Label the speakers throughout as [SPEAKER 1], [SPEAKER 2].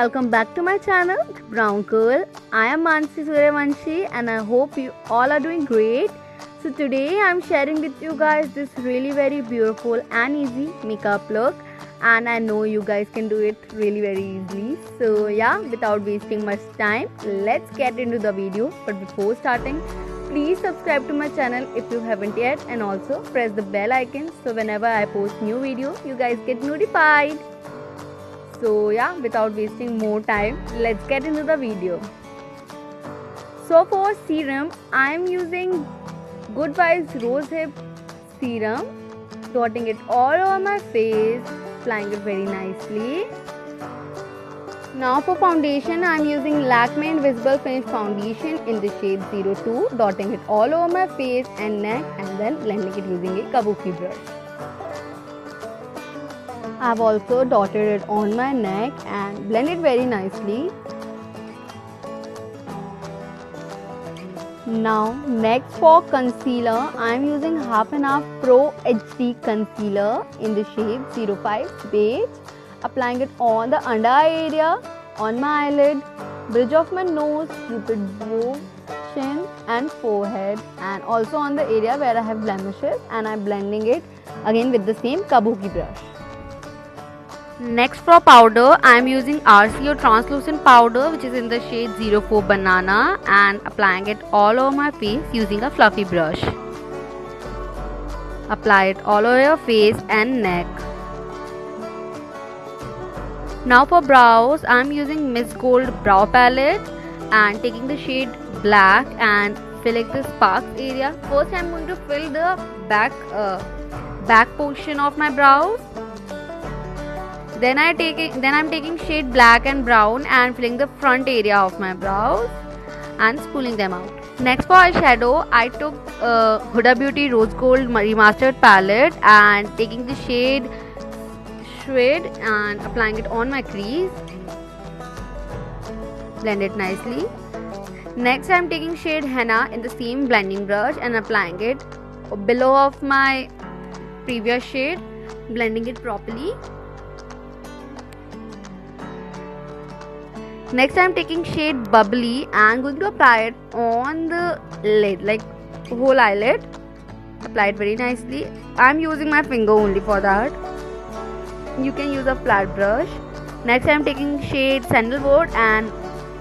[SPEAKER 1] welcome back to my channel, Brown Girl. I am Mansi Suryavanshi and I hope you all are doing great. So today I am sharing with you guys this really very beautiful and easy makeup look, and I know you guys can do it really very easily. So yeah, without wasting much time, let's get into the video. But before starting, please subscribe to my channel if you haven't yet, and also press the bell icon so whenever I post new video, you guys get notified. So yeah, without wasting more time, let's get into the video. So for serum, I am using Good Vibes Rose Hip Serum, dotting it all over my face, applying it very nicely. Now for foundation, I am using Lakme Invisible Finish Foundation in the shade 02, dotting it all over my face and neck and then blending it using a kabuki brush. I have also dotted it on my neck and blend it very nicely. Now next for concealer, I am using Half and Half Pro HD Concealer in the shade 05 Beige, applying it on the under eye area, on my eyelid, bridge of my nose, cupid bow, chin and forehead, and also on the area where I have blemishes, and I am blending it again with the same kabuki brush. Next for powder, I am using RCO translucent powder which is in the shade 04 Banana, and applying it all over my face using a fluffy brush. Apply it all over your face and neck. Now for brows, I am using Miss Gold brow palette and taking the shade black and filling the sparks area. First I am going to fill the back portion of my brows. Then I'm taking shade black and brown and filling the front area of my brows and spooling them out. Next for eyeshadow, I took Huda Beauty Rose Gold Remastered palette and taking the shade Shade and applying it on my crease. Blend it nicely. Next I'm taking shade Henna in the same blending brush and applying it below of my previous shade, blending it properly. Next I am taking shade Bubbly and going to apply it on the lid, like whole eyelid. Apply it very nicely. I am using my finger only for that. You can use a flat brush. Next I am taking shade Sandalwood and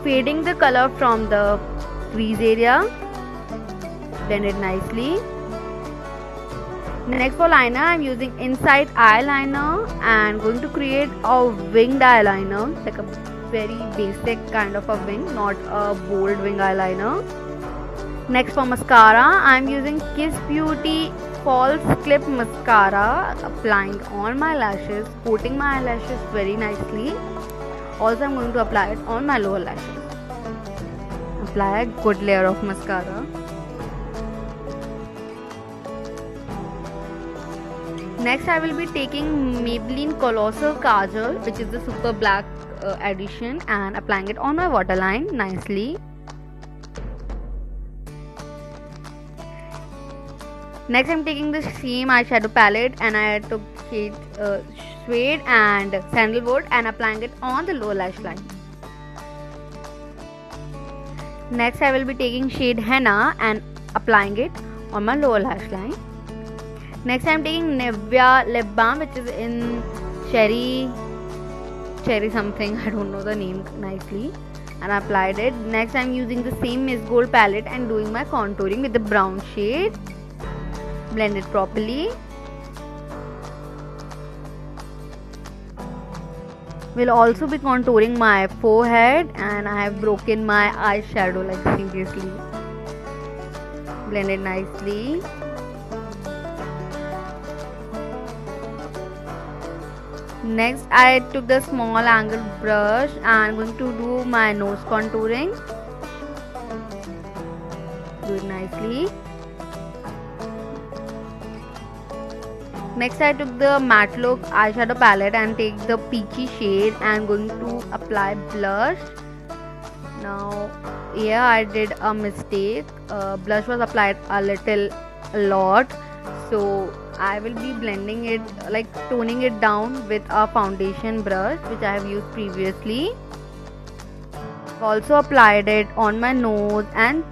[SPEAKER 1] fading the color from the crease area. Blend it nicely. Next for liner, I am using Inside Eyeliner and going to create a winged eyeliner, like a very basic kind of a wing, not a bold wing eyeliner. Next for mascara, I am using Kiss Beauty False Clip Mascara, applying on my lashes, coating my eyelashes very nicely. Also I am going to apply it on my lower lashes. Apply a good layer of mascara. Next I will be taking Maybelline Colossal Kajal, which is the super black edition, and applying it on my waterline nicely. Next I am taking the same eyeshadow palette and I took shade Suede and Sandalwood and applying it on the lower lash line. Next I will be taking shade Henna and applying it on my lower lash line. Next I am taking Nivea lip balm which is in cherry something, I don't know the name nicely, and I applied it. Next I am using the same Miss Gold palette and doing my contouring with the brown shade. Blend it properly. Will also be contouring my forehead, and I have broken my eyeshadow like seriously. Blend it nicely. Next I took the small angled brush and I'm going to do my nose contouring. Do it nicely. Next I took the Matte Look eyeshadow palette and take the peachy shade and going to apply blush. Now here I did a mistake. Blush was applied a lot, so I will be blending it, like toning it down with a foundation brush which I have used previously. also applied it on my nose and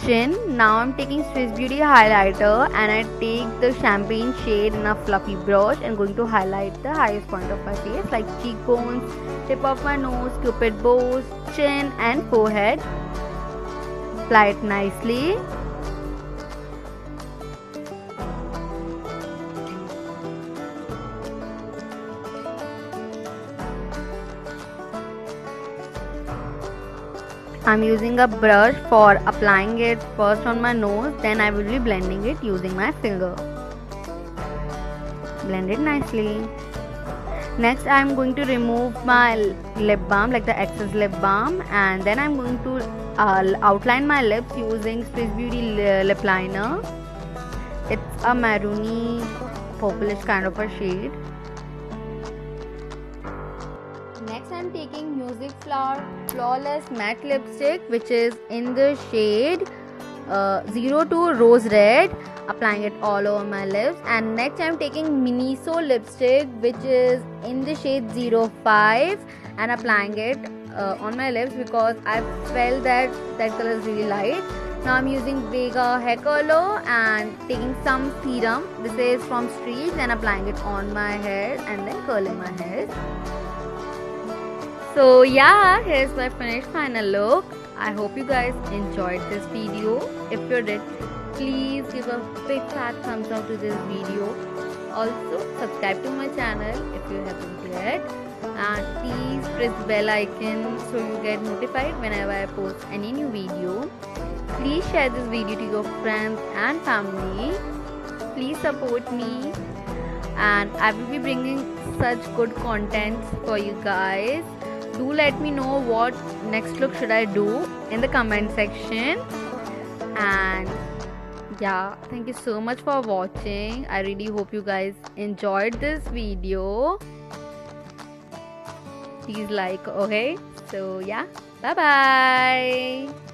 [SPEAKER 1] chin. Now I'm taking Swiss Beauty highlighter and I take the champagne shade in a fluffy brush and going to highlight the highest point of my face like cheekbones, tip of my nose, cupid bows, chin and forehead. Apply it nicely. I'm using a brush for applying it first on my nose, then I will be blending it using my finger. Blend it nicely. Next I'm going to remove my lip balm, like the excess lip balm, and then I'm going to outline my lips using Swiss Beauty lip liner. It's a maroony purplish kind of a shade. Next I'm taking Music Flower Flawless Matte Lipstick, which is in the shade 02 Rose Red. Applying it all over my lips. And next I'm taking Miniso lipstick, which is in the shade 05, and applying it on my lips because I felt that color is really light. Now I'm using Vega hair curler and taking some serum. This is from Streets, and applying it on my hair and then curling my hair. So yeah, here's my finished final look. I hope you guys enjoyed this video. If you did, please give a big fat thumbs up to this video. Also subscribe to my channel if you haven't yet, and please press the bell icon so you get notified whenever I post any new video. Please share this video to your friends and family. Please support me, and I will be bringing such good content for you guys. Do let me know what next look should I do in the comment section. And yeah, thank you so much for watching. I really hope you guys enjoyed this video. Please like, okay? So yeah, bye bye.